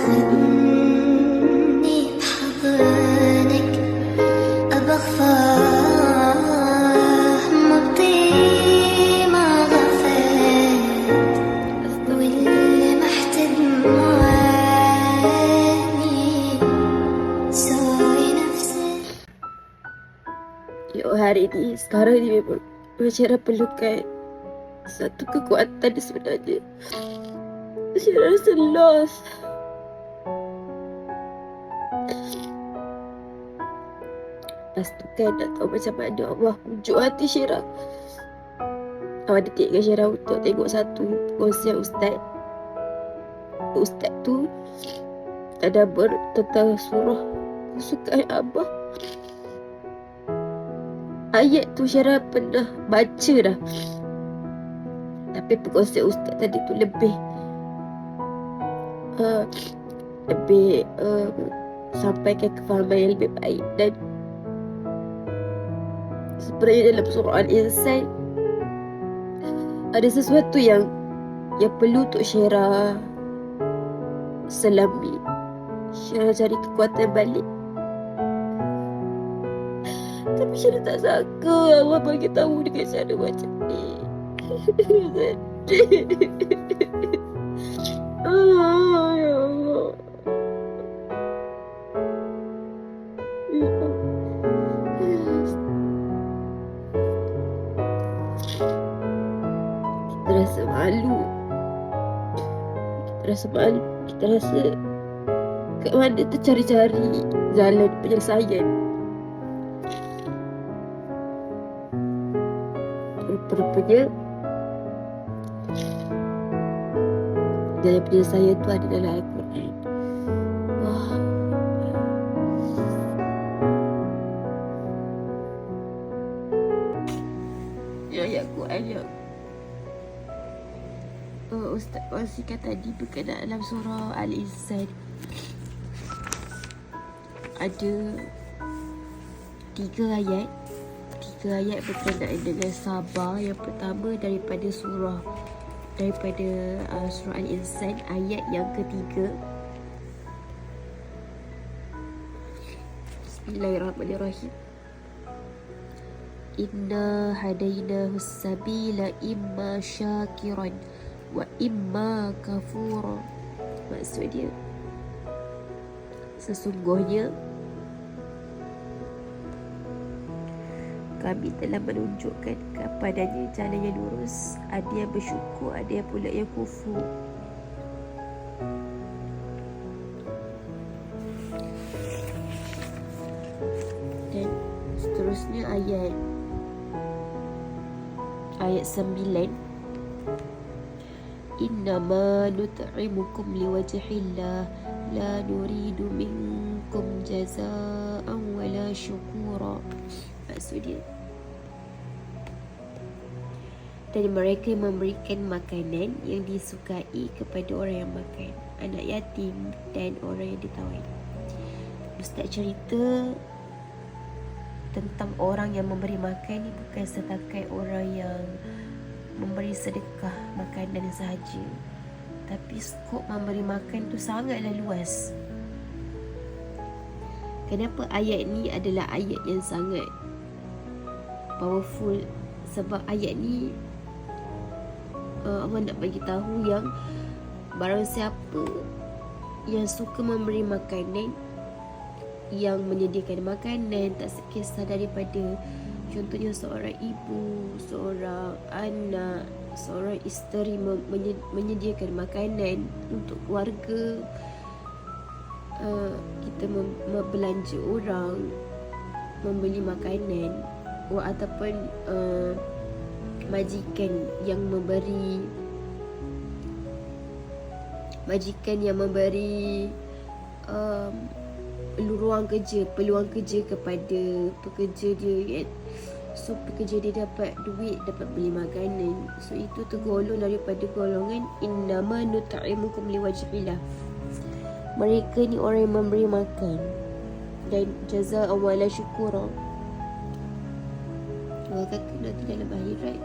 تاخذني بحضنك أبى أخفاه مبطي ما غفلت واللي محتدماني سوي نفسي. Hari ni, sekarang ni memang Syara perlukan satu kekuatan sebenarnya. Syara rasa lost. Lepas tu kan nak tahu macam mana Allah pujuk hati Syara. Awak ada tengok Syara untuk tengok satu konsert ustaz. Ustaz tu ada tentang surah kesukaan Abah. Ayat tu Syara pernah baca dah. Tapi perkongsian ustaz tadi tu lebih sampaikan kefahaman yang lebih baik. Dan sebenarnya dalam surah Al-Insan ada sesuatu yang perlu untuk Syara selami. Syara cari kekuatan balik. Tapi Syara tak sangka Allah bagi tahu dengan cara macam ni. Sedih. Ya Allah. Kita rasa malu. Kita rasa kat mana tu cari-cari jalan penyelesaian. Rupanya jalan penyelesaian tu ada dalam Al-Quran. Wah. Ayat Quran yang Ustaz kongsikan tadi berkenaan dalam surah Al-Insan. Ada 3 ayat berkenaan dengan sabar. Yang pertama daripada surah Al-Insan, ayat yang ketiga. Bismillahirrahmanirrahim. Inna hadainahu sabila imma syakiran wa imma kafura. Maksudnya, sesungguhnya kami telah menunjukkan kepadanya jalan yang lurus. Ada yang bersyukur, ada yang pula yang kufur. Dan seterusnya ayat 9. Innama nut'imukum liwajhillah la nuridu minkum jazaa'an wala syukura. Maksudnya, dan mereka memberikan makanan yang disukai kepada orang yang makan, anak yatim dan orang yang ditawan. Ustaz cerita tentang orang yang memberi makan ni bukan setakat orang yang memberi sedekah makanan sahaja, tapi skop memberi makan tu sangatlah luas. Kenapa ayat ni adalah ayat yang sangat powerful? Sebab ayat ni Allah nak bagi tahu yang barang siapa yang suka memberi makanan, yang menyediakan makanan, tak sekisar daripada contohnya seorang ibu, seorang anak, seorang isteri menyediakan makanan untuk keluarga, kita membelanja orang, membeli makanan, ataupun majikan yang memberi peluang kerja kepada pekerja dia, kan? So pekerja dia dapat duit, dapat beli makanan. So itu tergolong daripada golongan innama nut'imukum liwajhillah. Mereka ni orang yang memberi makan dan jazaa'an wala syukura. Allah kata nanti dalam akhirat,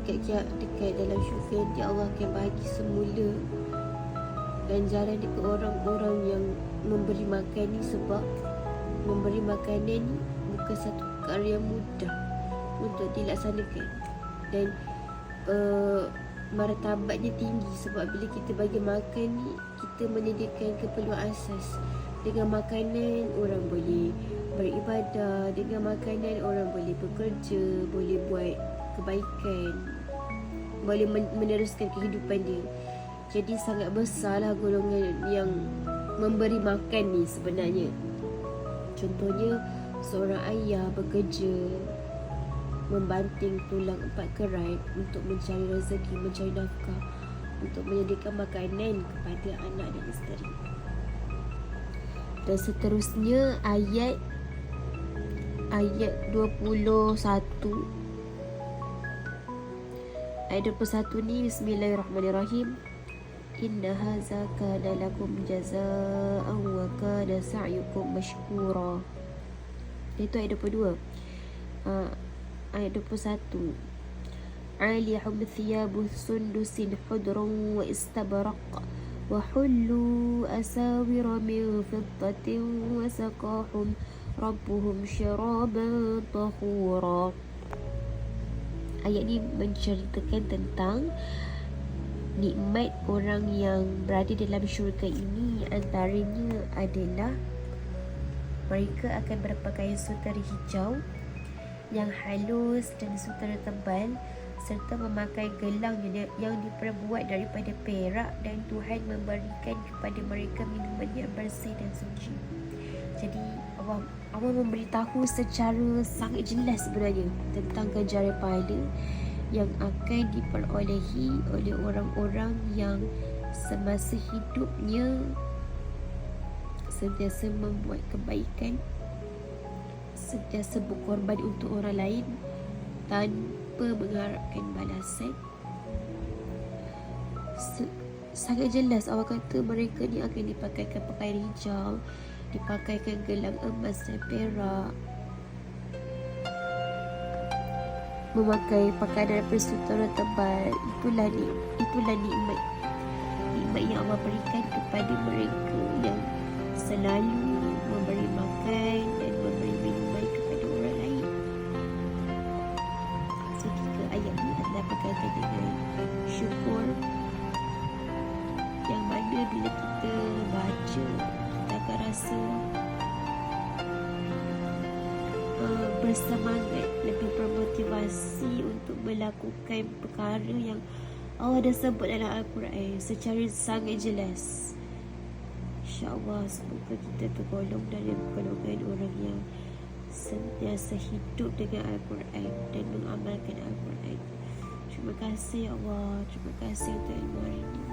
dekat dalam syurga nanti Allah akan bagi semula ganjaran dekat orang-orang yang memberi makan ni, sebab memberi makanan ni bukan satu perkara yang mudah untuk dilaksanakan. Dan martabatnya tinggi, sebab bila kita bagi makan ni, kita menyediakan keperluan asas. Dengan makanan orang boleh beribadah, dengan makanan orang boleh bekerja, boleh buat kebaikan, boleh meneruskan kehidupan dia. Jadi sangat besarlah golongan yang memberi makan ni sebenarnya. Contohnya, seorang ayah bekerja membanting tulang 4 kerat untuk mencari rezeki, mencari nafkah, untuk menyediakan makanan kepada anak dan isteri. Dan seterusnya ayat 21. Ayat 21 ni, bismillahirrahmanirrahim. Inna haza kana lakum jazaa'an wa kana sa'yukum mashkura. Itu ayat 22. Ayat 21. Alihum thiyabu sundusin hudrun wa istabraq wa hullu asawira min fiddatin wa saqahum rabbuhum syaraban tahura. Ayat ni menceritakan tentang nikmat orang yang berada dalam syurga ini. Antaranya adalah mereka akan berpakaian sutera hijau yang halus dan sutera tebal, serta memakai gelang yang diperbuat daripada perak, dan Tuhan memberikan kepada mereka minuman yang bersih dan suci. Jadi Allah memberitahu secara sangat jelas sebenarnya tentang ganjaran pahala yang akan diperolehi oleh orang-orang yang semasa hidupnya sentiasa membuat kebaikan, sentiasa berkorban untuk orang lain tanpa mengharapkan balasan. Sangat jelas Allah kata mereka ni akan dipakaikan pakaian hijau, dipakaikan gelang emas dan perak, memakai pakaian daripada sutera tebal. Itulah nikmat yang Allah berikan kepada mereka yang selalu memberi makan dan memberi minuman kepada orang lain. So, 3 ayat ini adalah berkaitan dengan syukur, yang mana bila kita baca, kita akan rasa bersemangat, lebih bermotivasi untuk melakukan perkara yang Allah dah sebut dalam Al-Quran secara sangat jelas. InsyaAllah semoga kita tergolong dalam golongan orang yang sentiasa hidup dengan Al-Quran dan mengamalkan Al-Quran. Terima kasih ya Allah, terima kasih untuk ilmu hari ini.